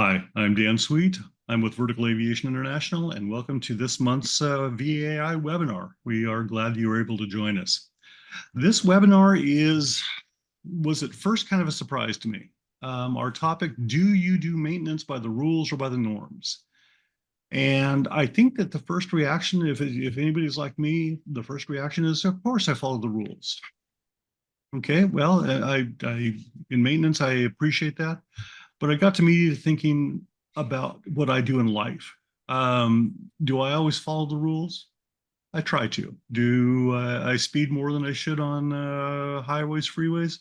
Hi, I'm Dan Sweet. I'm with Vertical Aviation International, and welcome to this month's VAI webinar. We are glad you were able to join us. This webinar was at first kind of a surprise to me. Our topic, do you do maintenance by the rules or by the norms? And I think that the first reaction, if anybody's like me, the first reaction is, of course, I follow the rules. Okay, well, in maintenance, I appreciate that. But I got to immediately thinking about what I do in life. Do I always follow the rules? I try to. Do I speed more than I should on highways, freeways?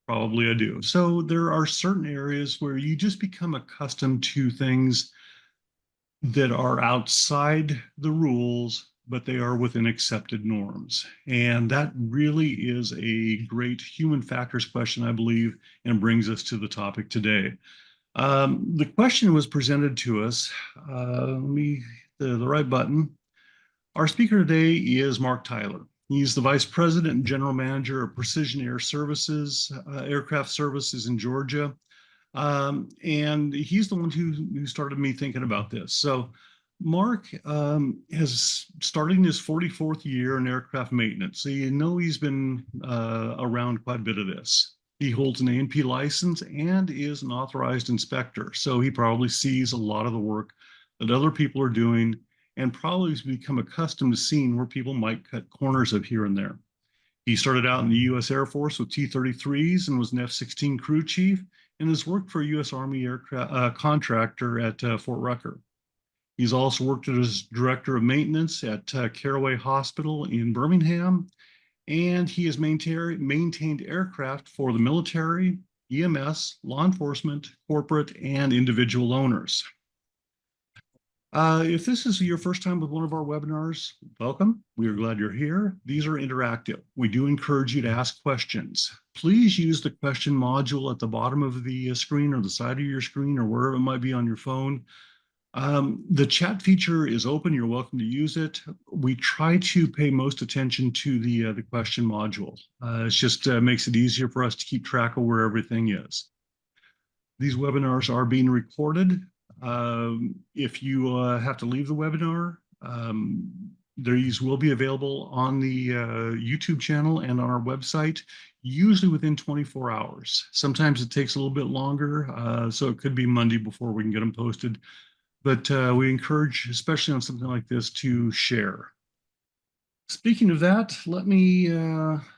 Probably I do. So there are certain areas where you just become accustomed to things that are outside the rules, but they are within accepted norms. And that really is a great human factors question, I believe, and brings us to the topic today. The question was presented to us. Let me the right button. Our speaker today is Mark Tyler. He's the Vice President and General Manager of Precision Air Services, Aircraft Services in Georgia. And he's the one who started me thinking about this. So Mark has starting his 44th year in aircraft maintenance. So you know he's been around quite a bit of this. He holds an A&P license and is an authorized inspector. So he probably sees a lot of the work that other people are doing and probably has become accustomed to seeing where people might cut corners of here and there. He started out in the U.S. Air Force with T-33s and was an F-16 crew chief and has worked for a U.S. Army aircraft contractor at Fort Rucker. He's also worked as director of maintenance at Caraway Hospital in Birmingham, and he has maintained aircraft for the military, EMS, law enforcement, corporate, and individual owners. If this is your first time with one of our webinars, welcome. We are glad you're here. These are interactive. We do encourage you to ask questions. Please use the question module at the bottom of the screen or the side of your screen or wherever it might be on your phone. The chat feature is open. You're welcome to use it. We try to pay most attention to the question module. It just makes it easier for us to keep track of where everything is. These webinars are being recorded. If you have to leave the webinar, these will be available on the YouTube channel and on our website, usually within 24 hours. Sometimes it takes a little bit longer, so it could be Monday before we can get them posted. But we encourage, especially on something like this, to share. Speaking of that, let me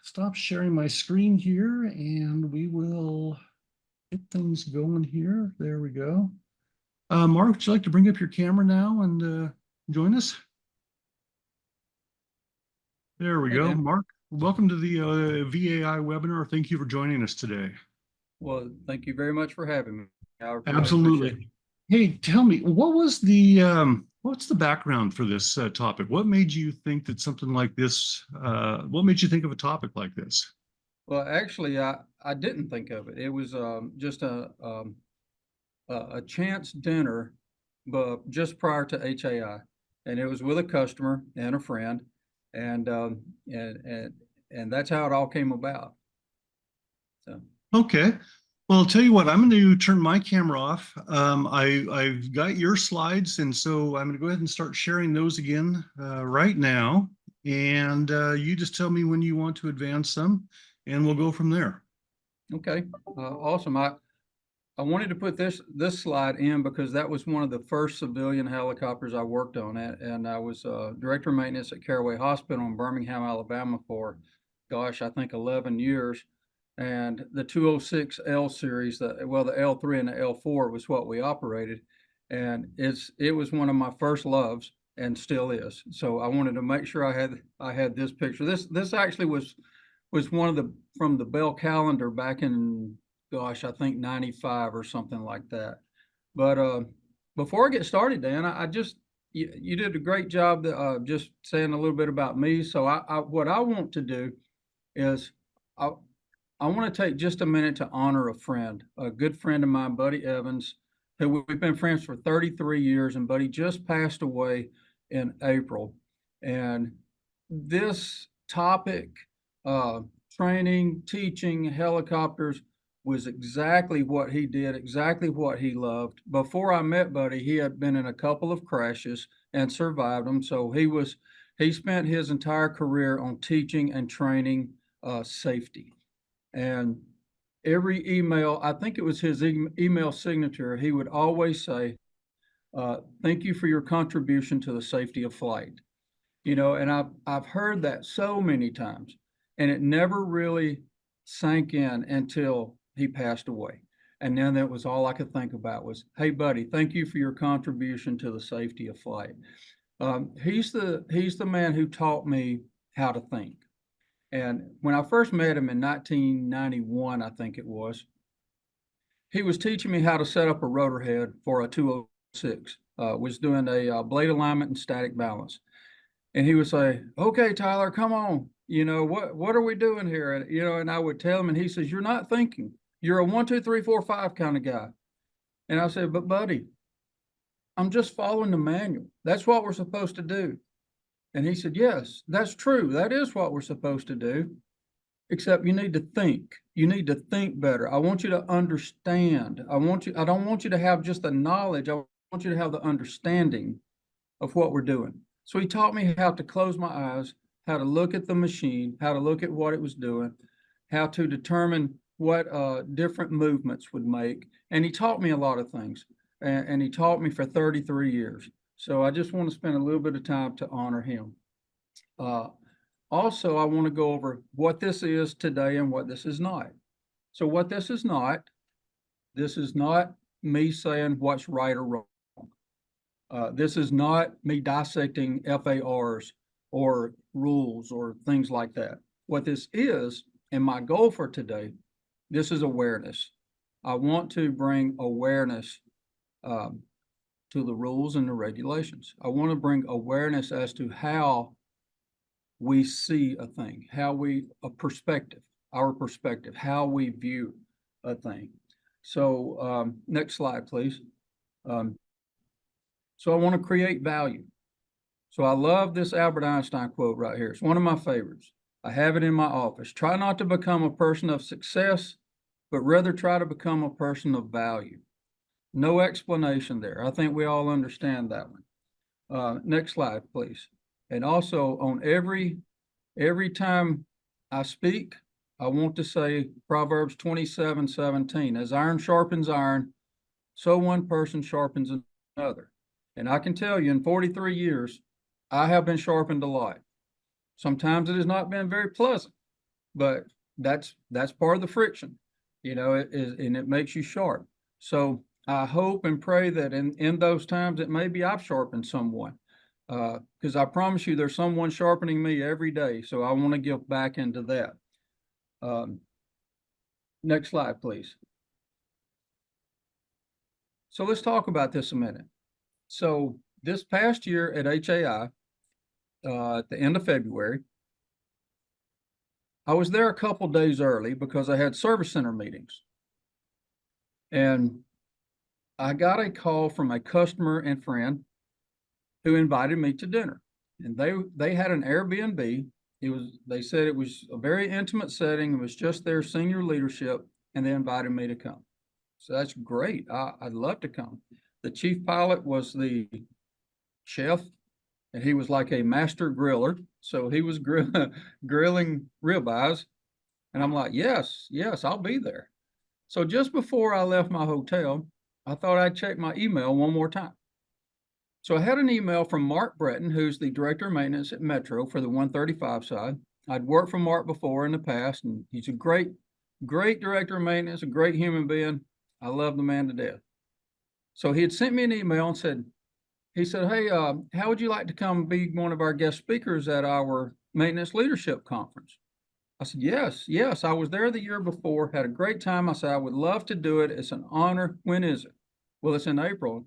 stop sharing my screen here and we will get things going here. There we go. Mark, would you like to bring up your camera now and join us? There we go. Dan. Mark, welcome to the VAI webinar. Thank you for joining us today. Well, thank you very much for having me. Absolutely. Hey, tell me, what was the what's the background for this topic? What made you think that something like this, what made you think of a topic like this? Well, actually, I didn't think of it. It was just a chance dinner, but just prior to HAI, and it was with a customer and a friend, and that's how it all came about. So. Okay. Well, I'll tell you what, I'm going to turn my camera off. I've got your slides, and so I'm going to go ahead and start sharing those again right now. And you just tell me when you want to advance them, and we'll go from there. Okay, awesome. I wanted to put this slide in because that was one of the first civilian helicopters I worked on, and I was director of maintenance at Caraway Hospital in Birmingham, Alabama for, gosh, I think 11 years. And the 206L series, the L3 and the L4 was what we operated. And it was one of my first loves and still is. So I wanted to make sure I had this picture. This actually was one of from the Bell calendar back in, gosh, I think 95 or something like that. But before I get started, Dan, you did a great job just saying a little bit about me. So what I want to do is I want to take just a minute to honor a friend, a good friend of mine, Buddy Evans, who we've been friends for 33 years, and Buddy just passed away in April. And this topic, training, teaching, helicopters, was exactly what he did, exactly what he loved. Before I met Buddy, he had been in a couple of crashes and survived them. So he spent his entire career on teaching and training safety. And every email, I think it was his email signature, he would always say, thank you for your contribution to the safety of flight. You know, and I've heard that so many times, and it never really sank in until he passed away. And then that was all I could think about was, hey, buddy, thank you for your contribution to the safety of flight. He's the man who taught me how to think. And when I first met him in 1991, I think it was, he was teaching me how to set up a rotor head for a 206. Was doing a blade alignment and static balance. And he would say, okay, Tyler, come on. You know, what are we doing here? And, you know, and I would tell him, and he says, you're not thinking. You're a 1, 2, 3, 4, 5 kind of guy. And I said, but buddy, I'm just following the manual. That's what we're supposed to do. And he said, yes, that's true. That is what we're supposed to do. Except you need to think. You need to think better. I want you to understand. I don't want you to have just the knowledge. I want you to have the understanding of what we're doing. So he taught me how to close my eyes, how to look at the machine, how to look at what it was doing, how to determine what different movements would make. And he taught me a lot of things. And he taught me for 33 years. So I just want to spend a little bit of time to honor him. Also, I want to go over what this is today and what this is not. So what this is not me saying what's right or wrong. This is not me dissecting FARs or rules or things like that. What this is, and my goal for today, this is awareness. I want to bring awareness to the rules and the regulations. I want to bring awareness as to how we see a thing, our perspective, how we view a thing. So next slide, please. So I want to create value. So I love this Albert Einstein quote right here. It's one of my favorites. I have it in my office. Try not to become a person of success, but rather try to become a person of value. No explanation there. I think we all understand that one. Next slide, please. And also on every time I speak, I want to say Proverbs 27:17. As iron sharpens iron, so one person sharpens another. And I can tell you in 43 years, I have been sharpened a lot. Sometimes it has not been very pleasant, but that's part of the friction, you know, and it makes you sharp. So I hope and pray that in those times that maybe I've sharpened someone, because I promise you there's someone sharpening me every day. So I want to give back into that. Next slide, please. So let's talk about this a minute. So this past year at HAI, at the end of February, I was there a couple days early because I had service center meetings. And I got a call from a customer and friend who invited me to dinner. And they had an Airbnb. They said it was a very intimate setting. It was just their senior leadership, and they invited me to come. So that's great. I'd love to come. The chief pilot was the chef, and he was like a master griller. So he was grilling ribeyes. And I'm like, yes, I'll be there. So just before I left my hotel, I thought I'd check my email one more time. So I had an email from Mark Breton, who's the director of maintenance at Metro for the 135 side. I'd worked for Mark before in the past, and he's a great director of maintenance, a great human being. I love the man to death. So he had sent me an email and said, hey, how would you like to come be one of our guest speakers at our maintenance leadership conference? I said, yes. I was there the year before, had a great time. I said, I would love to do it. It's an honor. When is it? Well, it's in April.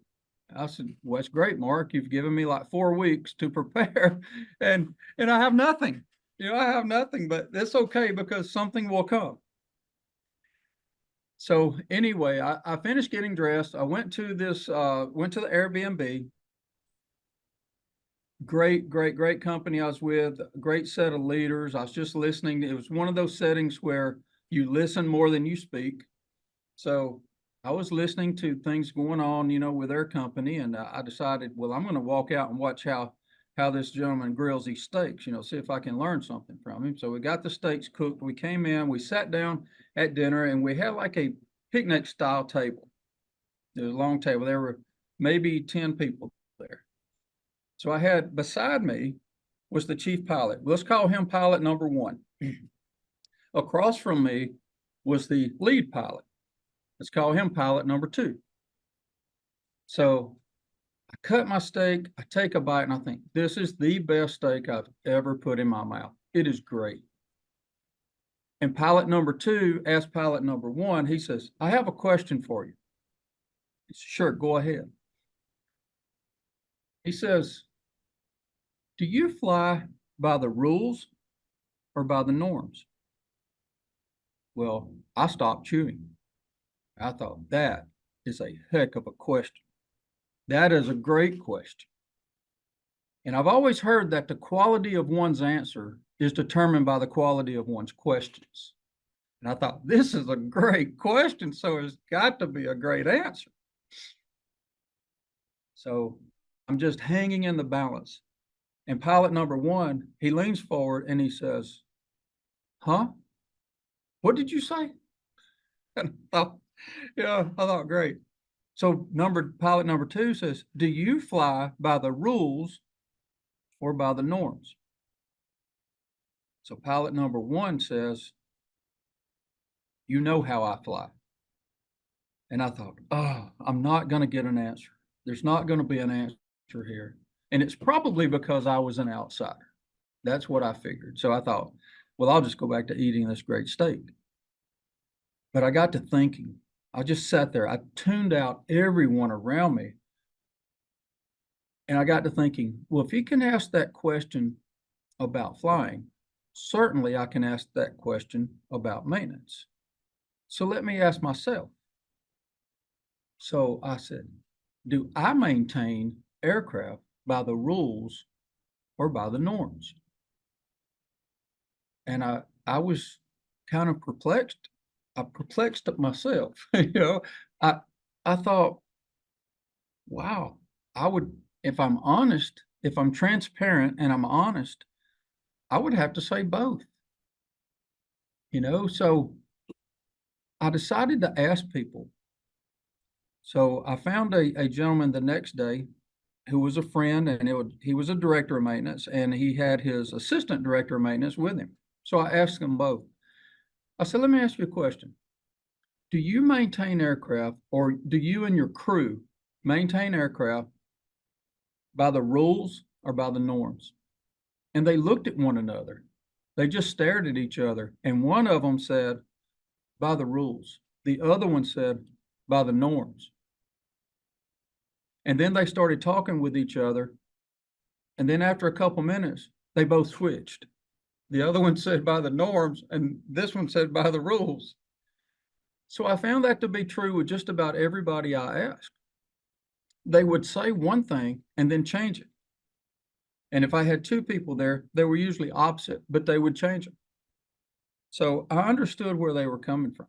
I said, well, it's great, Mark. You've given me like 4 weeks to prepare and I have nothing. You know, I have nothing, but it's okay because something will come. So anyway, I finished getting dressed. I went to the Airbnb. Great company I was with, great set of leaders. I was just listening. It was one of those settings where you listen more than you speak. So I was listening to things going on, you know, with their company, and I decided, well, I'm going to walk out and watch how this gentleman grills these steaks, you know, see if I can learn something from him. So we got the steaks cooked. We came in, we sat down at dinner, and we had like a picnic style table. There was a long table. There were maybe 10 people there. So I had beside me was the chief pilot. Let's call him pilot number one. Across from me was the lead pilot. Let's call him pilot number two. So I cut my steak, I take a bite, and I think, this is the best steak I've ever put in my mouth. It is great. And pilot number two asked pilot number one, he says, I have a question for you. He says, sure, go ahead. He says, do you fly by the rules or by the norms? Well, I stopped chewing. I thought, that is a heck of a question. That is a great question. And I've always heard that the quality of one's answer is determined by the quality of one's questions. And I thought, this is a great question, so it's got to be a great answer. So I'm just hanging in the balance. And pilot number one, he leans forward and he says, huh? What did you say? And I thought, great. So pilot number two says, do you fly by the rules or by the norms? So pilot number one says, you know how I fly. And I thought, oh, I'm not going to get an answer. There's not going to be an answer here. And it's probably because I was an outsider. That's what I figured. So I thought, well, I'll just go back to eating this great steak. But I got to thinking. I just sat there. I tuned out everyone around me. And I got to thinking, well, if you can ask that question about flying, certainly I can ask that question about maintenance. So let me ask myself. So I said, do I maintain aircraft by the rules or by the norms? And I was kind of perplexed. I perplexed myself. I thought, wow, I would, if I'm honest, if I'm transparent and I'm honest, I would have to say both. So I decided to ask people. So I found a gentleman the next day who was a friend, and he was a director of maintenance, and he had his assistant director of maintenance with him. So I asked them both. I said, let me ask you a question. Do you maintain aircraft, or do you and your crew maintain aircraft by the rules or by the norms? And they looked at one another. They just stared at each other. And one of them said, by the rules. The other one said, by the norms. And then they started talking with each other. And then after a couple minutes, they both switched. The other one said by the norms, and this one said by the rules. So I found that to be true with just about everybody I asked. They would say one thing and then change it. And if I had two people there, they were usually opposite, but they would change it. So I understood where they were coming from.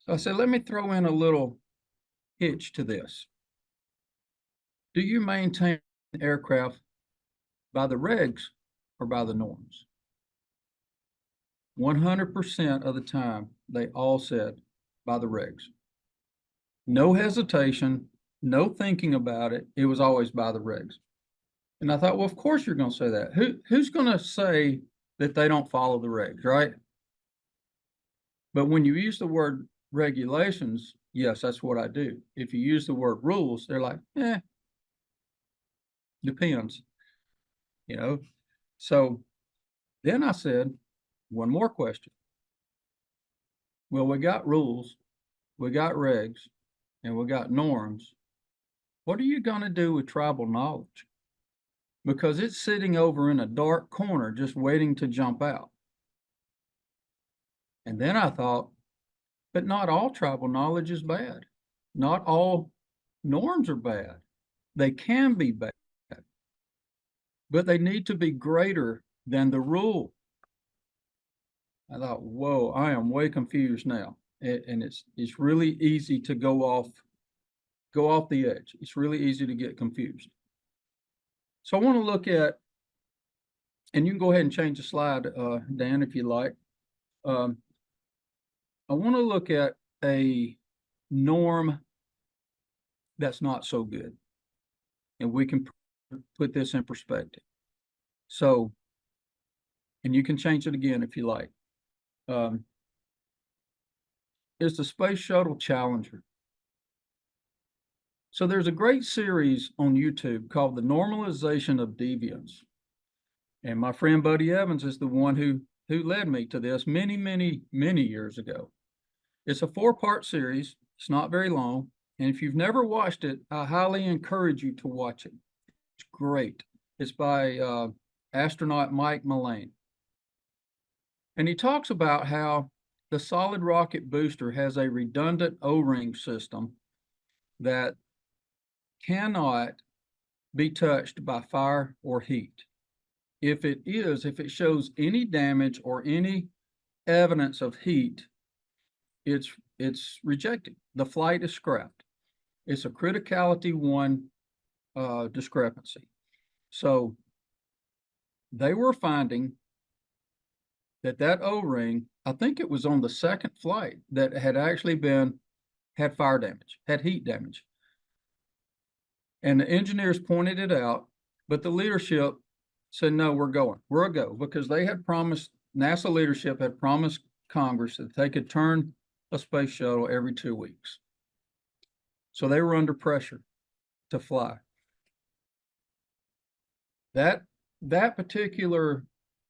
So I said, let me throw in a little hitch to this. Do you maintain aircraft by the regs or by the norms? 100% of the time, they all said by the regs. No hesitation, no thinking about it. It was always by the regs. And I thought, well, of course you're going to say that. Who's going to say that they don't follow the regs, right? But when you use the word regulations, yes, that's what I do. If you use the word rules, they're like, depends, So then I said, one more question. Well, we got rules, we got regs, and we got norms. What are you going to do with tribal knowledge? Because it's sitting over in a dark corner just waiting to jump out. And then I thought, but not all tribal knowledge is bad. Not all norms are bad. They can be bad, but they need to be greater than the rule. I thought, whoa, I am way confused now. and it's really easy to go off the edge. It's really easy to get confused. So I want to look at, and you can go ahead and change the slide, Dan, if you like. I want to look at a norm that's not so good, and we can put this in perspective. So, and you can change it again if you like. Is the Space Shuttle Challenger. So there's a great series on YouTube called The Normalization of Deviance. And my friend Buddy Evans is the one who led me to this many, many, many years ago. It's a 4-part series. It's not very long. And if you've never watched it, I highly encourage you to watch it. It's great. It's by astronaut Mike Mullane. And he talks about how the solid rocket booster has a redundant O-ring system that cannot be touched by fire or heat. If it shows any damage or any evidence of heat, it's rejected. The flight is scrapped. It's a criticality 1 discrepancy. So they were finding that O-ring, I think it was on the 2nd flight, that had actually had fire damage, had heat damage. And the engineers pointed it out, but the leadership said, no, we're a go, because they had promised, NASA leadership had promised Congress that they could turn a space shuttle every 2 weeks. So they were under pressure to fly. That particular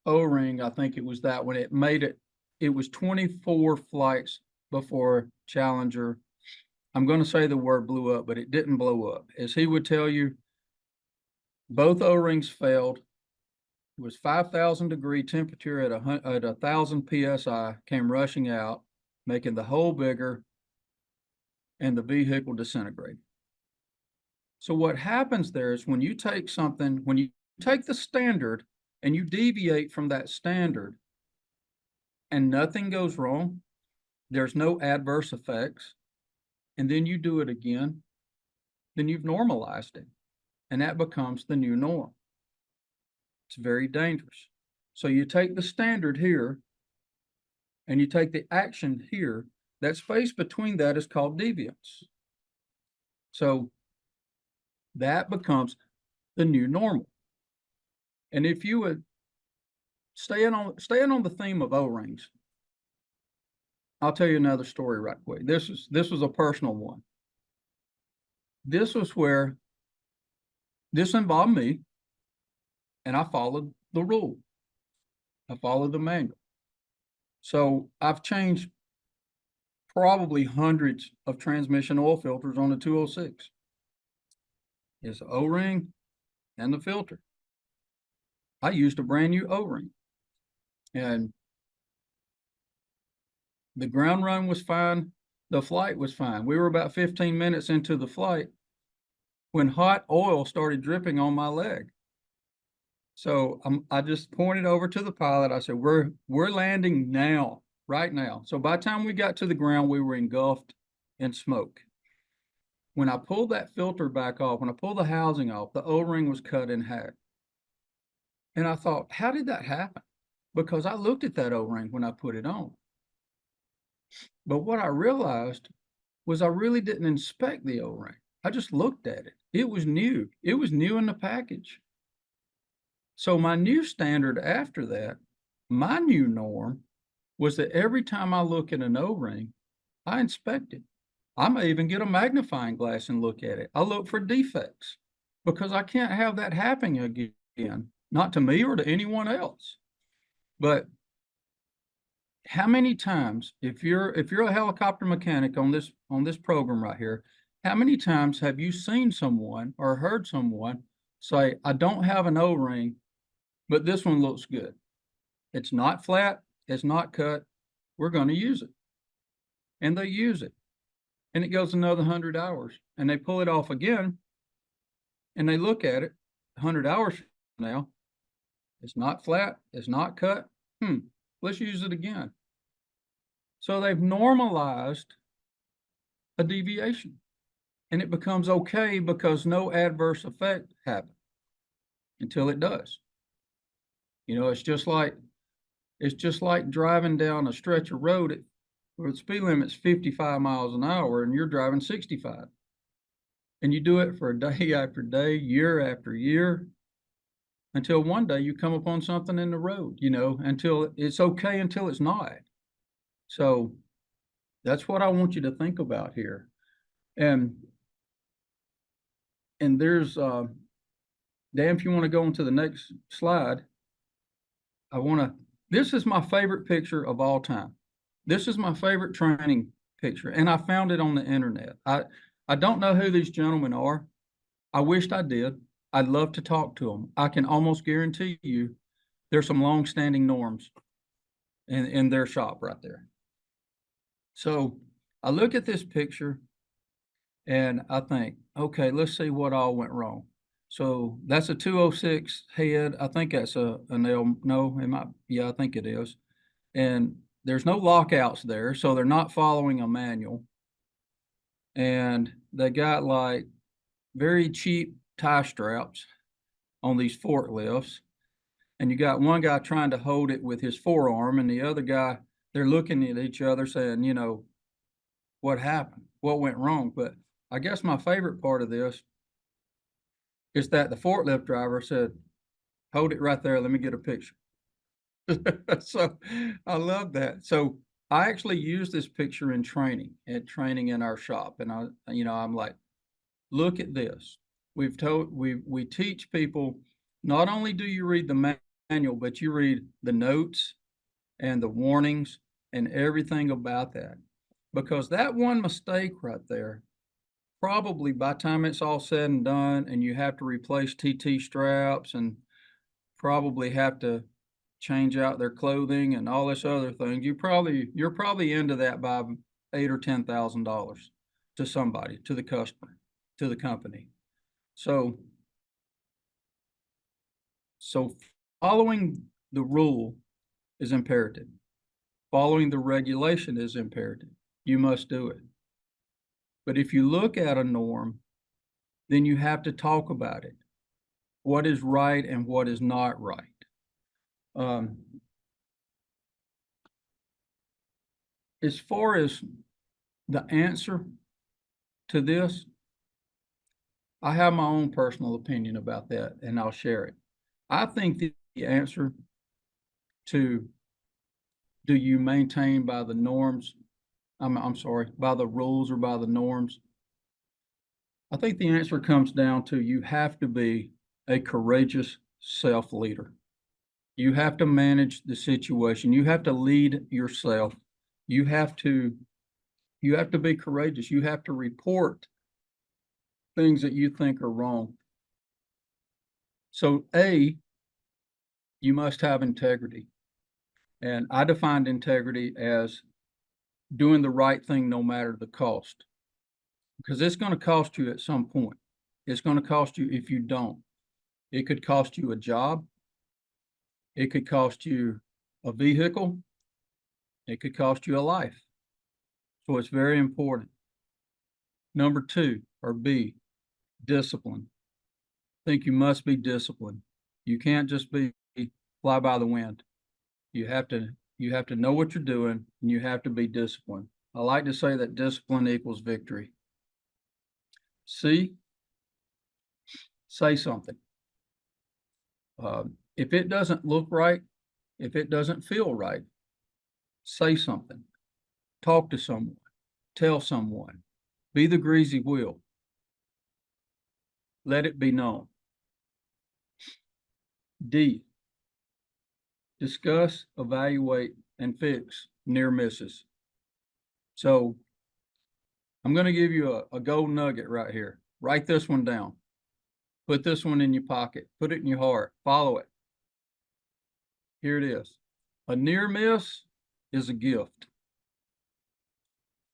O-ring, I think it was that when it was 24 flights before Challenger. I'm going to say the word blew up, but it didn't blow up. As he would tell you, both O-rings failed. It was 5,000 degree temperature at 1,000 PSI, came rushing out, making the hole bigger, and the vehicle disintegrated. So what happens there is when you take the standard and you deviate from that standard and nothing goes wrong, there's no adverse effects, and then you do it again, then you've normalized it, and that becomes the new norm. It's very dangerous. So you take the standard here and you take the action here. That space between that is called deviance. So that becomes the new normal. And if you would staying on the theme of O-rings, I'll tell you another story right quick. This was a personal one. This was where this involved me, and I followed the rule. I followed the manual. So I've changed probably hundreds of transmission oil filters on the 206. It's the O-ring and the filter. I used a brand new O-ring, and the ground run was fine. The flight was fine. We were about 15 minutes into the flight when hot oil started dripping on my leg. So I just pointed over to the pilot. I said, we're landing now, right now. So by the time we got to the ground, we were engulfed in smoke. When I pulled that filter back off, when I pulled the housing off, the O-ring was cut in half. And I thought, how did that happen? Because I looked at that O-ring when I put it on. But what I realized was I really didn't inspect the O-ring. I just looked at it. It was new. It was new in the package. So my new standard after that, my new norm, was that every time I look at an O-ring, I inspect it. I may even get a magnifying glass and look at it. I look for defects because I can't have that happening again, not to me or to anyone else. But how many times, if you're a helicopter mechanic on this program right here, how many times have you seen someone or heard someone say, I don't have an O-ring, but this one looks good. It's not flat, it's not cut, we're going to use it. And they use it. And it goes another 100 hours. And they pull it off again, and they look at it 100 hours from now. It's not flat, it's not cut. Let's use it again. So they've normalized a deviation, and it becomes okay because no adverse effect happens until it does. You know, it's just like driving down a stretch of road where the speed limit's 55 miles an hour and you're driving 65. And you do it for day after day, year after year, until one day you come upon something in the road, you know, until it's okay until it's not. So that's what I want you to think about here. And there's Dan, if you want to go into the next slide, this is my favorite picture of all time. This is my favorite training picture, and I found it on the internet. I don't know who these gentlemen are. I wished I did. I'd love to talk to them. I can almost guarantee you there's some long-standing norms in their shop right there. So I look at this picture and I think, okay, let's see what all went wrong. So that's a 206 head. I think that's an L. No, it might. Yeah, I think it is. And there's no lockouts there, so they're not following a manual. And they got like very cheap tie straps on these forklifts. And you got one guy trying to hold it with his forearm, and the other guy, they're looking at each other saying, you know, what happened? What went wrong? But I guess my favorite part of this is that the forklift driver said, hold it right there. Let me get a picture. So I love that. So I actually use this picture in training in our shop. And I'm like, look at this. We teach people, not only do you read the manual, but you read the notes and the warnings and everything about that. Because that one mistake right there, probably by the time it's all said and done and you have to replace TT straps and probably have to change out their clothing and all this other thing, you're probably into that by $8,000 or $10,000 to somebody, to the customer, to the company. So following the rule is imperative. Following the regulation is imperative. You must do it. But if you look at a norm, then you have to talk about it. What is right and what is not right. As far as the answer to this, I have my own personal opinion about that, and I'll share it. I think the answer to do you maintain by the norms, I'm sorry, by the rules or by the norms, I think the answer comes down to you have to be a courageous self-leader. You have to manage the situation. You have to lead yourself. You have to be courageous. You have to report things that you think are wrong. So you must have integrity. And I defined integrity as doing the right thing no matter the cost. Because it's going to cost you at some point. It's going to cost you if you don't. It could cost you a job. It could cost you a vehicle. It could cost you a life. So it's very important. Number 2, or B, discipline. I think you must be disciplined. You can't just be fly by the wind. You have to know what you're doing, and you have to be disciplined. I like to say that discipline equals victory. C, say something. If it doesn't look right, if it doesn't feel right, say something. Talk to someone. Tell someone. Be the greasy wheel. Let it be known. D, discuss, evaluate, and fix near misses. So I'm going to give you a gold nugget right here. Write this one down. Put this one in your pocket. Put it in your heart. Follow it. Here it is. A near miss is a gift.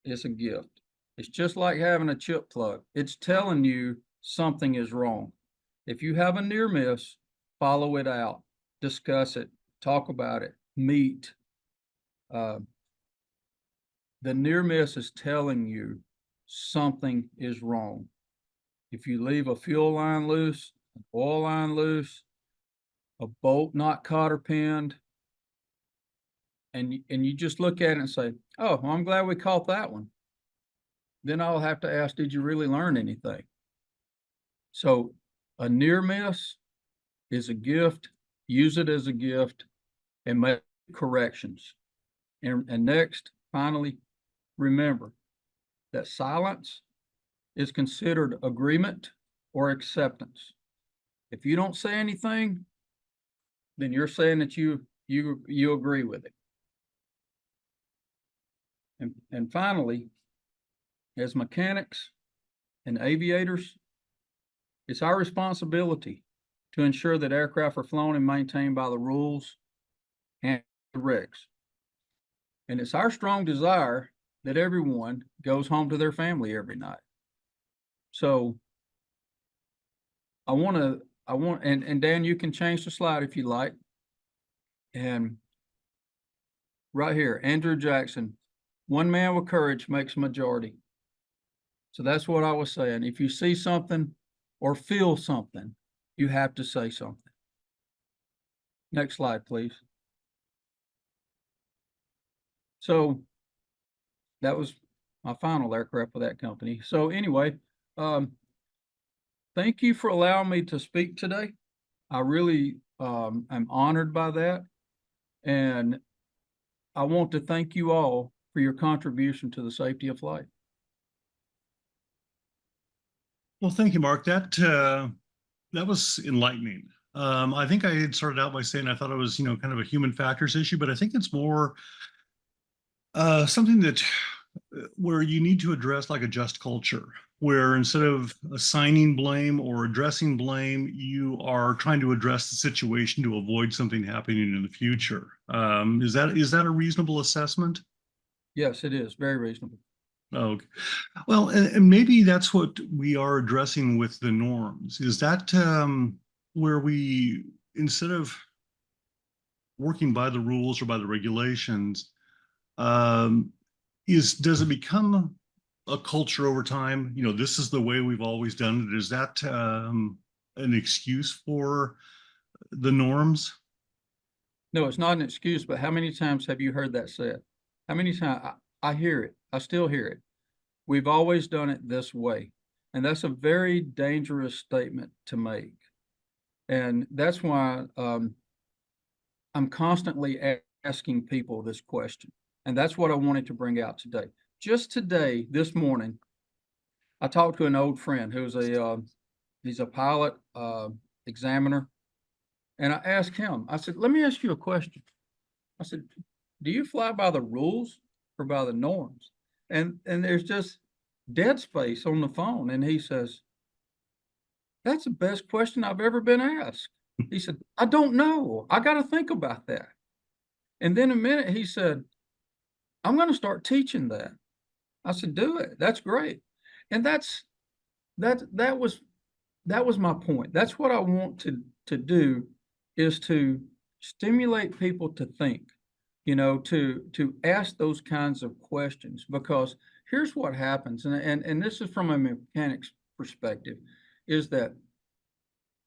It's a gift. It's just like having a chip plug. It's telling you something is wrong. If you have a near miss, follow it out. Discuss it. Talk about it. Meet. the near miss is telling you something is wrong. If you leave a fuel line loose, an oil line loose, a bolt not cotter pinned, and you just look at it and say, oh, well, I'm glad we caught that one. Then I'll have to ask, did you really learn anything? So a near miss is a gift. Use it as a gift and make corrections. And next, finally, remember that silence is considered agreement or acceptance. If you don't say anything, then you're saying that you agree with it. And finally, as mechanics and aviators, it's our responsibility to ensure that aircraft are flown and maintained by the rules and the regs. And it's our strong desire that everyone goes home to their family every night. So and Dan, you can change the slide if you like. And right here, Andrew Jackson, one man with courage makes a majority. So that's what I was saying. If you see something or feel something, you have to say something. Next slide, please. So that was my final aircraft for that company. So anyway, thank you for allowing me to speak today. I really am honored by that. And I want to thank you all for your contribution to the safety of flight. Well, thank you, Mark. That was enlightening. I think I had started out by saying I thought it was, kind of a human factors issue, but I think it's more something that where you need to address like a just culture, where instead of assigning blame or addressing blame, you are trying to address the situation to avoid something happening in the future. Is that a reasonable assessment? Yes, it is very reasonable. Okay. Well, and maybe that's what we are addressing with the norms. Is that where we, instead of working by the rules or by the regulations, um, does it become a culture over time? This is the way we've always done it. Is that an excuse for the norms? No, it's not an excuse, but how many times have you heard that said? How many times I hear it? I still hear it. We've always done it this way. And that's a very dangerous statement to make. And that's why I'm constantly asking people this question. And that's what I wanted to bring out today. Just today, this morning, I talked to an old friend who's he's a pilot examiner. And I asked him, I said, let me ask you a question. I said, do you fly by the rules or by the norms? And there's just dead space on the phone. And he says, that's the best question I've ever been asked. He said, I don't know. I got to think about that. And then a minute, he said, I'm going to start teaching that. I said, do it. That's great. And that was my point. That's what I want to do, is to stimulate people to think, to ask those kinds of questions, because here's what happens. And this is from a mechanic's perspective, is that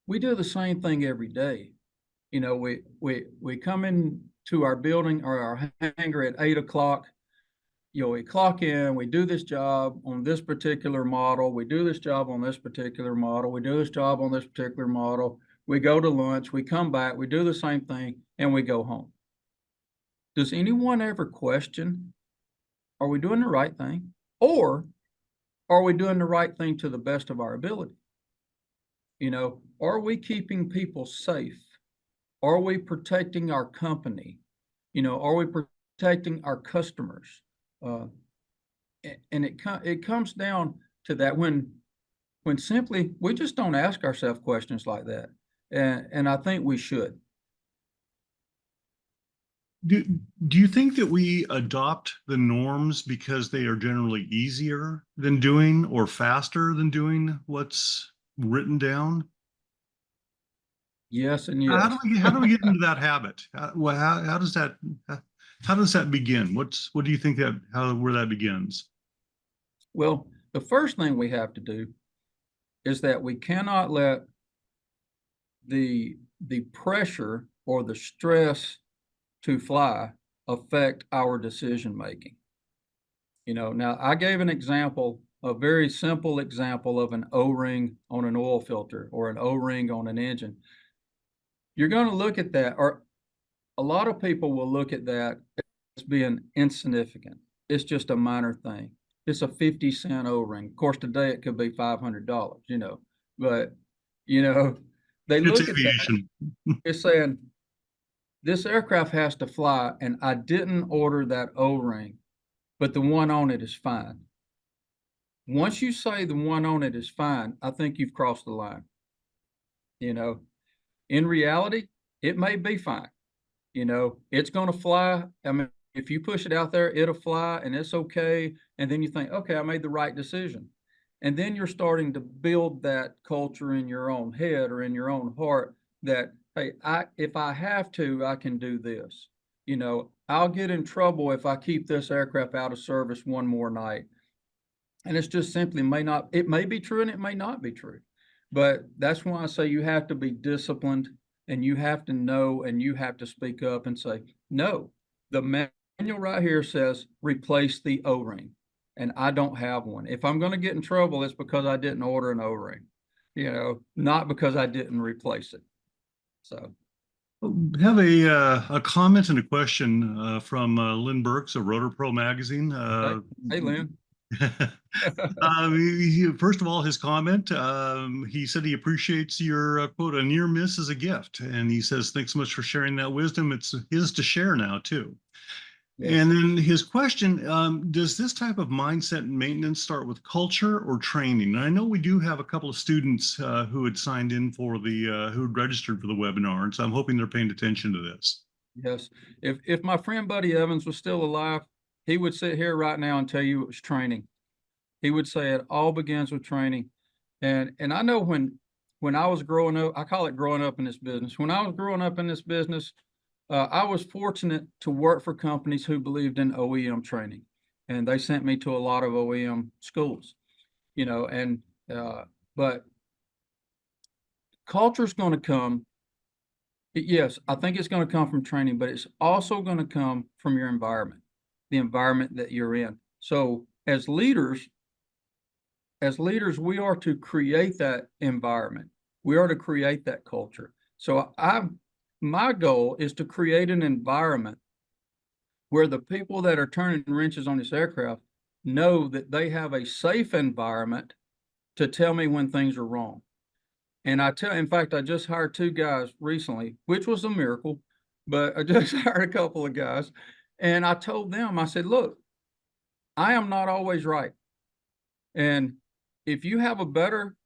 we do the same thing every day. We come into our building or our hangar at 8 o'clock. We clock in, we do this job on this particular model, we do this job on this particular model, we do this job on this particular model, we go to lunch, we come back, we do the same thing, and we go home. Does anyone ever question, are we doing the right thing? Or are we doing the right thing to the best of our ability? Are we keeping people safe? Are we protecting our company? Are we protecting our customers? And it comes down to that when simply we just don't ask ourselves questions like that. And I think we should. Do you think that we adopt the norms because they are generally easier than doing or faster than doing what's written down? Yes and How yes. do we get into that habit? How does that How does that begin? What do you think where that begins? Well, the first thing we have to do is that we cannot let the pressure or the stress to fly affect our decision making. Now I gave an example, a very simple example of an O-ring on an oil filter or an O-ring on an engine. You're going to look at that, or a lot of people will look at that as being insignificant. It's just a minor thing. It's a 50-cent O-ring. Of course, today it could be $500, but you know, they It's look at that, aviation. it's saying this aircraft has to fly, and I didn't order that O-ring, but the one on it is fine. Once you say the one on it is fine, I think you've crossed the line. In reality, it may be fine. It's going to fly. I mean, if you push it out there, it'll fly and it's okay. And then you think, okay, I made the right decision. And then you're starting to build that culture in your own head or in your own heart that, hey, if I have to, I can do this. I'll get in trouble if I keep this aircraft out of service one more night. And it's just simply it may be true and it may not be true. But that's why I say you have to be disciplined and you have to know and you have to speak up and say, no, the manual right here says replace the O-ring. And I don't have one. If I'm going to get in trouble, it's because I didn't order an O-ring, not because I didn't replace it. So We have a comment and a question from Lynn Burks of Rotor Pro magazine. hey, Lynn. First of all, his comment, he said he appreciates your quote, a near miss is a gift. And he says, thanks so much for sharing that wisdom. It's his to share now, too. Yes. And then his question, does this type of mindset and maintenance start with culture or training? And I know we do have a couple of students who had signed in for who had registered for the webinar. And so I'm hoping they're paying attention to this. Yes. If my friend Buddy Evans was still alive, he would sit here right now and tell you it was training. He would say it all begins with training. And I know when I was growing up, I call it growing up in this business. When I was growing up in this business, I was fortunate to work for companies who believed in OEM training, and they sent me to a lot of OEM schools, but culture is going to come. Yes, I think it's going to come from training, but it's also going to come from your environment, the environment that you're in. So as leaders, we are to create that environment. We are to create that culture. So my goal is to create an environment where the people that are turning wrenches on this aircraft know that they have a safe environment to tell me when things are wrong. And in fact, I just hired 2 guys recently, which was a miracle, but I just hired a couple of guys. And I told them, I said, look, I am not always right. And if you have a better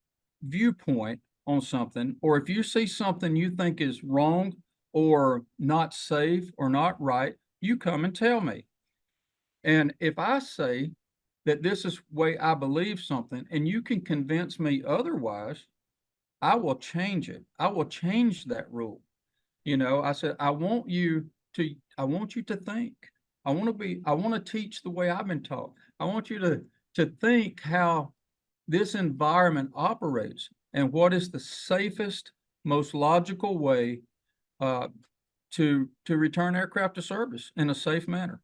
viewpoint on something, or if you see something you think is wrong or not safe or not right, you come and tell me. And if I say that this is the way I believe something and you can convince me otherwise, I will change it. I will change that rule. I said, I want you to think. I want to teach the way I've been taught. I want you to think how this environment operates and what is the safest, most logical way to return aircraft to service in a safe manner.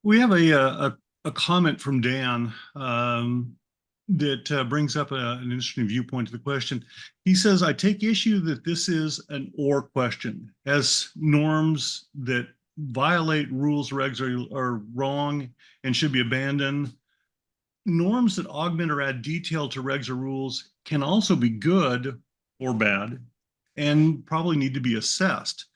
We have a comment from Dan that brings up an interesting viewpoint to the question. He says, I take issue that this is an or question, as norms that violate rules, regs are wrong and should be abandoned. Norms that augment or add detail to regs or rules can also be good or bad and probably need to be assessed.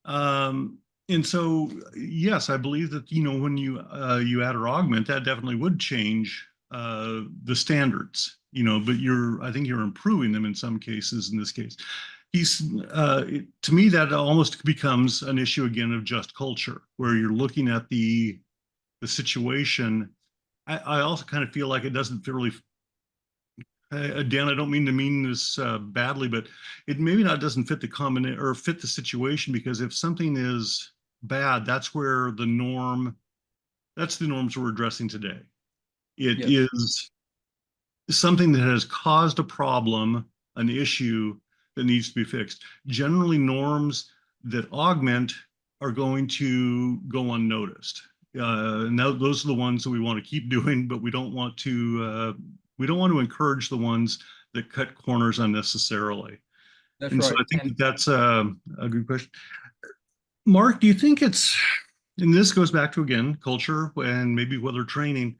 And so, yes, I believe that, when you add or augment, that definitely would change the standards, but I think you're improving them in some cases. In this case, to me, that almost becomes an issue again of just culture, where you're looking at the situation. I also kind of feel like it doesn't really, Dan, I don't mean this badly, but it maybe not doesn't fit the fit the situation, because if something is bad, that's where that's the norms we're addressing today. It Yes, is something that has caused a problem, an issue that needs to be fixed. Generally, norms that augment are going to go unnoticed. And those are the ones that we want to keep doing, but we don't want to encourage the ones that cut corners unnecessarily. that's And so right. I think And that's a good question. Mark, do you think and this goes back to again culture and maybe whether training,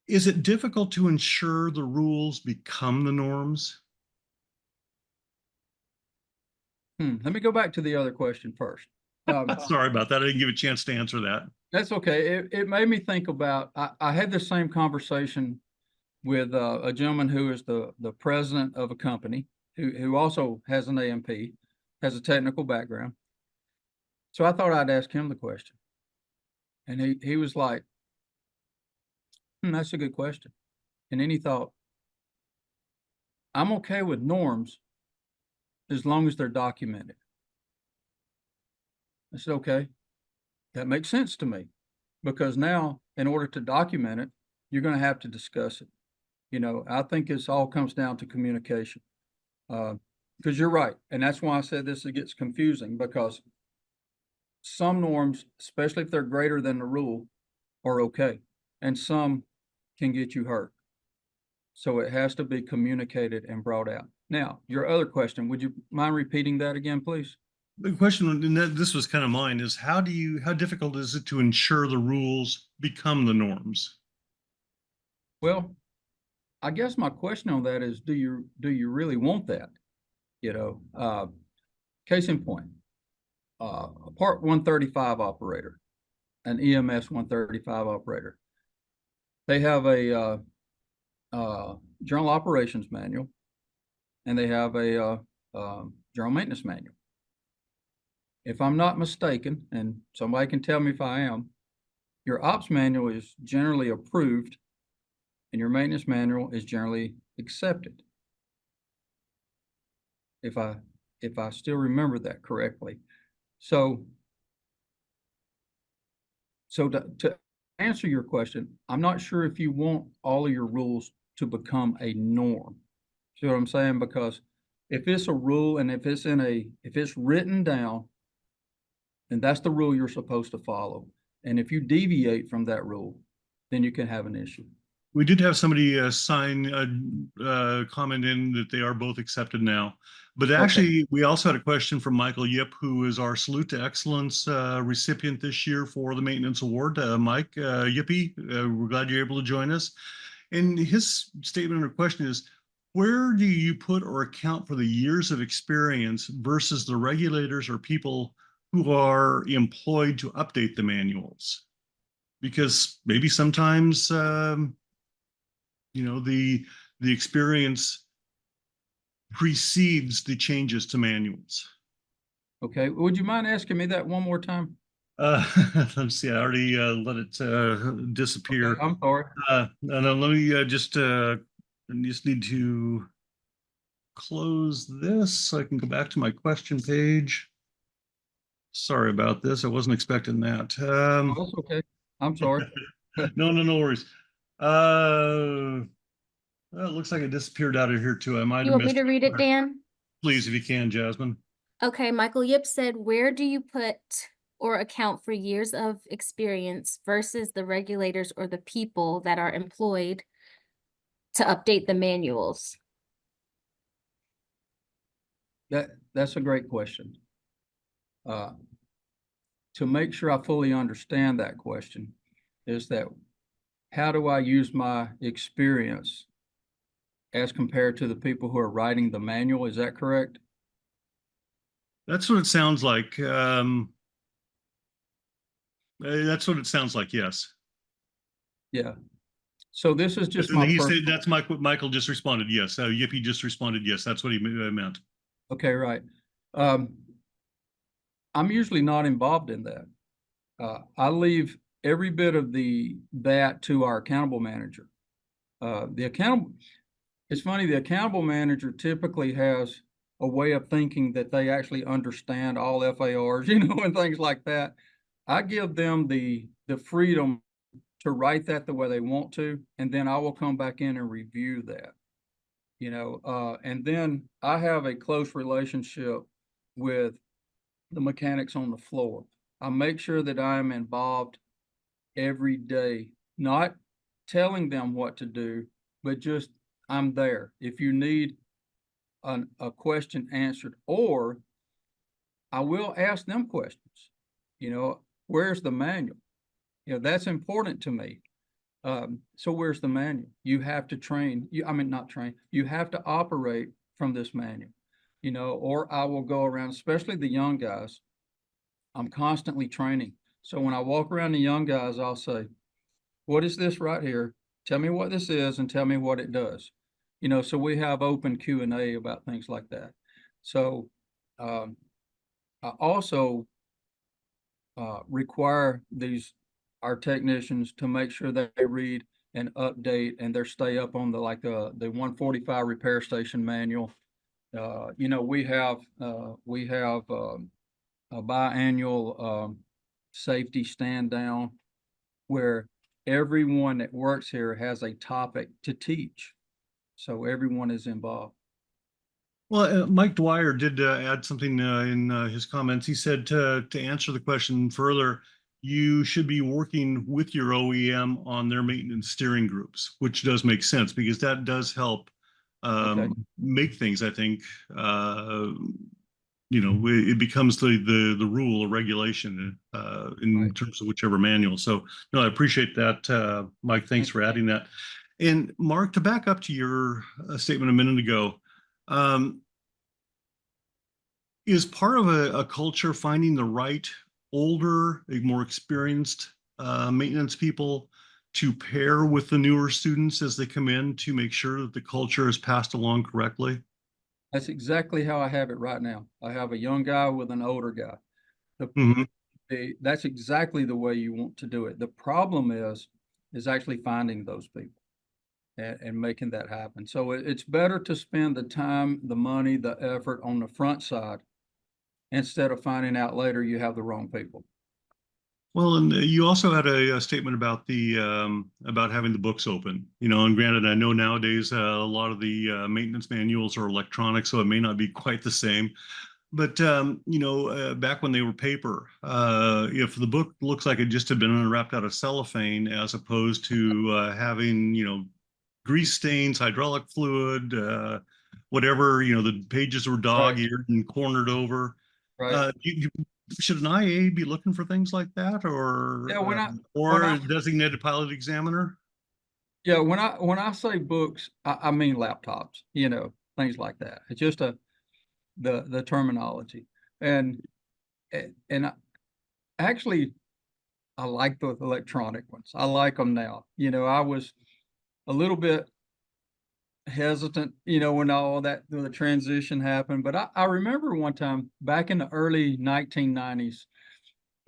is it difficult to ensure the rules become the norms? let me go back to the other question first. Sorry about that. I didn't give a chance to answer that. That's okay. It made me think about, I had the same conversation with a gentleman who is the president of a company who also has an AMP, has a technical background. So I thought I'd ask him the question. And he was like, that's a good question. And then he thought, I'm okay with norms as long as they're documented. I said, okay, that makes sense to me because now in order to document it, you're going to have to discuss it. You know, I think this all comes down to communication. Because you're right. And that's why I said this, it gets confusing because some norms, especially if they're greater than the rule, are okay. And some can get you hurt. So it has to be communicated and brought out. Now, your other question, would you mind repeating that again, please? The question, and this was kind of mine, is how difficult is it to ensure the rules become the norms? Well, I guess my question on that is, do you really want that? You know, case in point, a Part 135 operator, an EMS 135 operator, they have a general operations manual, and they have a general maintenance manual. If I'm not mistaken, and somebody can tell me if I am, your ops manual is generally approved, and your maintenance manual is generally accepted. If I still remember that correctly. So to answer your question, I'm not sure if you want all of your rules to become a norm. See what I'm saying? Because if it's a rule and if it's written down, then that's the rule you're supposed to follow. And if you deviate from that rule, then you can have an issue. We did have somebody sign a comment in that they are both accepted now. But Okay. actually, we also had a question from Michael Yip, who is our Salute to Excellence recipient this year for the Maintenance Award. Mike Yippee, we're glad you're able to join us. And his statement or question is, where do you put or account for the years of experience versus the regulators or people who are employed to update the manuals? Because maybe sometimes the experience precedes the changes to manuals. Okay. Would you mind asking me that one more time? Uh, let's see, I already let it disappear. Okay, I'm sorry. No, let me just need to close this so I can go back to my question page. Sorry about this. I wasn't expecting that. Oh, that's okay. I'm sorry. No worries. Well, it looks like it disappeared out of here too. I might You have want me missed to read it, Dan? Please, if you can, Jasmine. Okay, Michael Yip said, where do you put or account for years of experience versus the regulators or the people that are employed to update the manuals? That's a great question. To make sure I fully understand that question is that how do I use my experience as compared to the people who are writing the manual? Is that correct? That's what it sounds like. That's what it sounds like. Yes. Yeah. So this is just And my he personal. said that's what Michael just responded. Yes. Yippee just responded. Yes, that's what he meant. Okay, right. I'm usually not involved in that. I leave every bit of that to our accountable manager. It's funny, the accountable manager typically has a way of thinking that they actually understand all FARs, and things like that. I give them the freedom to write that the way they want to, and then I will come back in and review that. And then I have a close relationship with the mechanics on the floor. I make sure that I am involved every day, not telling them what to do, but just I'm there. If you need a question answered, or I will ask them questions. Where's the manual? That's important to me. So where's the manual? You have to train, not train, you have to operate from this manual, or I will go around, especially the young guys. I'm constantly training. So when I walk around the young guys, I'll say, what is this right here? Tell me what this is and tell me what it does. So we have open Q&A about things like that. So I also require our technicians to make sure that they read and update and they stay up on the 145 repair station manual. We have a biannual safety stand down where everyone that works here has a topic to teach. So everyone is involved. Well, Mike Dwyer did add something in his comments. He said to answer the question further, you should be working with your OEM on their maintenance steering groups, which does make sense because that does help make things, I think, it becomes the rule or regulation in terms of whichever manual. So, no, I appreciate that, Mike. Thanks for adding that. And Mark, to back up to your statement a minute ago, is part of a culture finding the right older, more experienced maintenance people to pair with the newer students as they come in to make sure that the culture is passed along correctly? That's exactly how I have it right now. I have a young guy with an older guy. That's exactly the way you want to do it. The problem is actually finding those people and making that happen. So it's better to spend the time, the money, the effort on the front side instead of finding out later you have the wrong people. Well, and you also had a statement about about having the books open. And granted, I know nowadays a lot of the maintenance manuals are electronic, so it may not be quite the same. But back when they were paper, if the book looks like it just had been unwrapped out of cellophane, as opposed to having grease stains, hydraulic fluid, whatever, the pages were dog-eared and cornered over. Right. Should an IA be looking for things like that, or a designated pilot examiner? Yeah, when I say books, I mean laptops, things like that. It's just the terminology. And actually, I like the electronic ones. I like them now. I was a little bit hesitant, when all that, the transition happened. But I remember one time back in the early 1990s,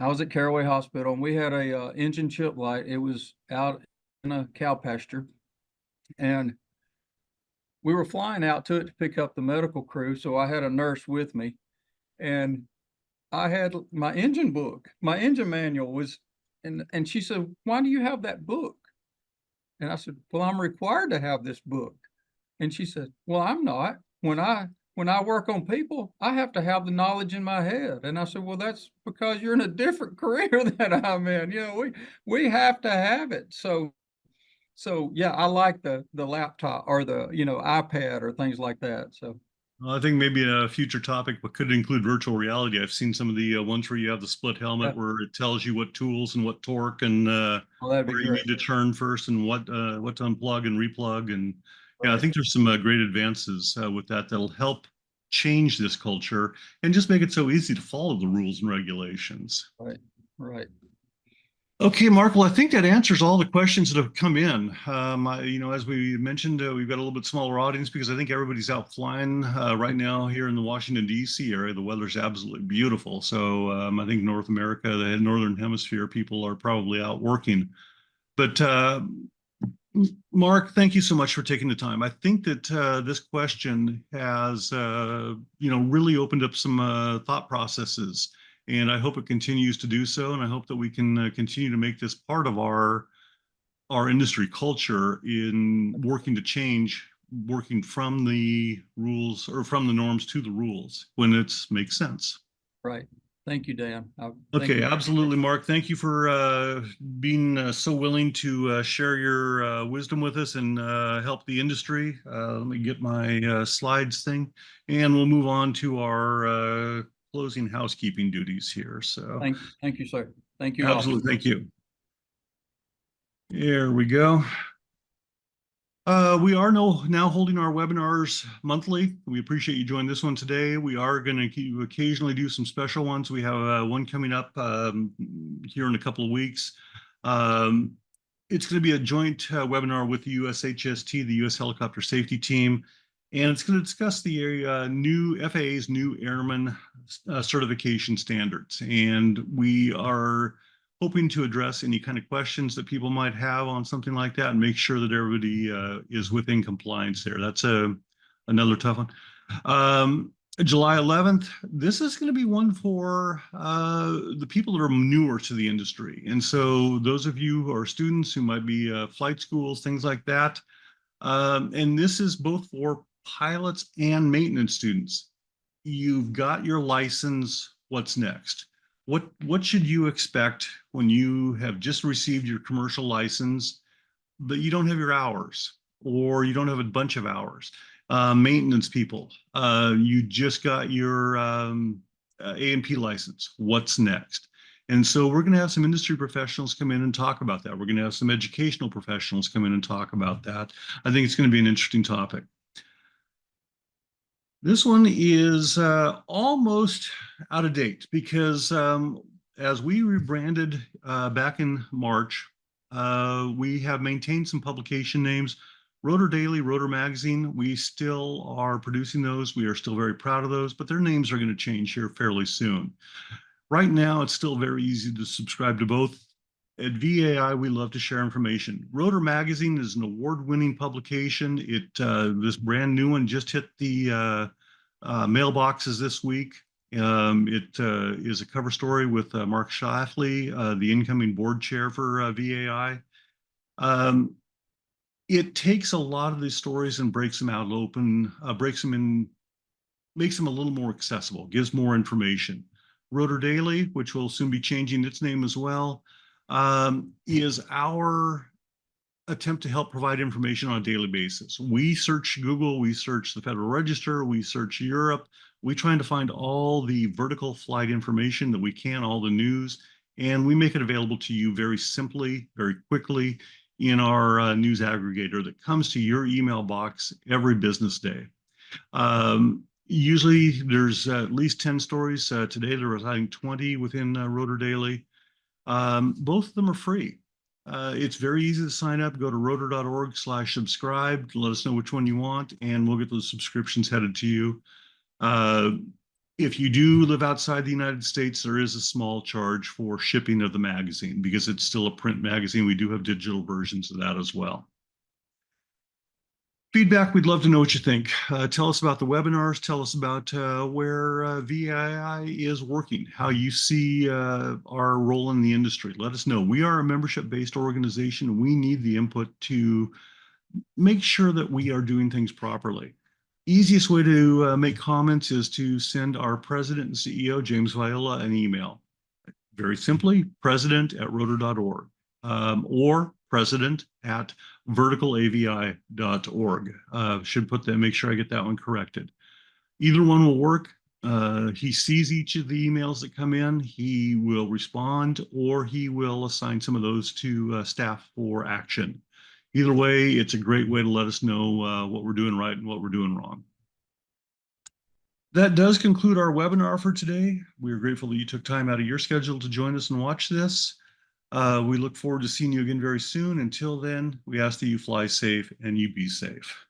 I was at Caraway Hospital and we had a engine chip light. It was out in a cow pasture and we were flying out to it to pick up the medical crew. So I had a nurse with me and I had my engine book, my engine manual was, and she said, "Why do you have that book?" And I said, "Well, I'm required to have this book." And she said, "Well, I'm not. When I work on people, I have to have the knowledge in my head." And I said, "Well, that's because you're in a different career than I'm in. We have to have it." So yeah, I like the laptop or the iPad or things like that. So Well, I think maybe a future topic could include virtual reality. I've seen some of the ones where you have the split helmet where it tells you what tools and what torque and where you need to turn first and what to unplug and replug. And yeah, I think there's some great advances with that that'll help change this culture and just make it so easy to follow the rules and regulations. Right. Okay, Mark. Well, I think that answers all the questions that have come in. As we mentioned, we've got a little bit smaller audience because I think everybody's out flying right now here in the Washington, D.C. area. The weather's absolutely beautiful. So I think North America, the Northern Hemisphere people are probably out working. But Mark, thank you so much for taking the time. I think that this question has, really opened up some thought processes And I hope it continues to do so. And I hope that we can continue to make this part of our industry culture in working to change, working from the rules or from the norms to the rules when it makes sense. Right. Thank you, Dan. Thank Okay, you. absolutely, Mark. Thank you for being so willing to share your wisdom with us and help the industry. Let me get my slides thing, and we'll move on to our closing housekeeping duties here. So, Thank you, sir. Thank you all. absolutely, thank you. There we go. We are now holding our webinars monthly. We appreciate you joining this one today. We are going to occasionally do some special ones. We have one coming up here in a couple of weeks. It's going to be a joint webinar with the USHST, the U.S. Helicopter Safety Team, and it's going to discuss the new FAA's new airman certification standards. And we are hoping to address any kind of questions that people might have on something like that and make sure that everybody is within compliance there. That's another tough one. July 11th, this is going to be one for the people that are newer to the industry. And so those of you who are students who might be flight schools, things like that. And this is both for pilots and maintenance students. You've got your license. What's next? What should you expect when you have just received your commercial license, but you don't have your hours or you don't have a bunch of hours? Maintenance people, you just got your A&P license. What's next? And so we're going to have some industry professionals come in and talk about that. We're going to have some educational professionals come in and talk about that. I think it's going to be an interesting topic. This one is almost out of date because as we rebranded back in March, we have maintained some publication names. Rotor Daily, Rotor Magazine, we still are producing those. We are still very proud of those, but their names are going to change here fairly soon. Right now, it's still very easy to subscribe to both. At VAI, we love to share information. Rotor Magazine is an award-winning publication. This brand new one just hit the mailboxes this week. It is a cover story with Mark Schlafly, the incoming board chair for VAI. It takes a lot of these stories and breaks them out open, breaks them in, makes them a little more accessible, gives more information. Rotor Daily, which will soon be changing its name as well, is our attempt to help provide information on a daily basis. We search Google, we search the Federal Register, we search Europe. We try to find all the vertical flight information that we can, all the news, and we make it available to you very simply, very quickly in our news aggregator that comes to your email box every business day. Usually there's at least 10 stories. Today there was, I think, 20 within Rotor Daily. Both of them are free. It's very easy to sign up. Go to rotor.org/subscribe. Let us know which one you want, and we'll get those subscriptions headed to you. If you do live outside the United States, there is a small charge for shipping of the magazine because it's still a print magazine. We do have digital versions of that as well. Feedback, we'd love to know what you think. Tell us about the webinars. Tell us about where VAI is working, how you see our role in the industry. Let us know. We are a membership-based organization, and we need the input to make sure that we are doing things properly. Easiest way to make comments is to send our president and CEO, James Viola, an email. Very simply, president@rotor.org or president@verticalavi.org. Should put that, make sure I get that one corrected. Either one will work. He sees each of the emails that come in. He will respond, or he will assign some of those to staff for action. Either way, it's a great way to let us know what we're doing right and what we're doing wrong. That does conclude our webinar for today. We're grateful that you took time out of your schedule to join us and watch this. We look forward to seeing you again very soon. Until then, we ask that you fly safe and you be safe.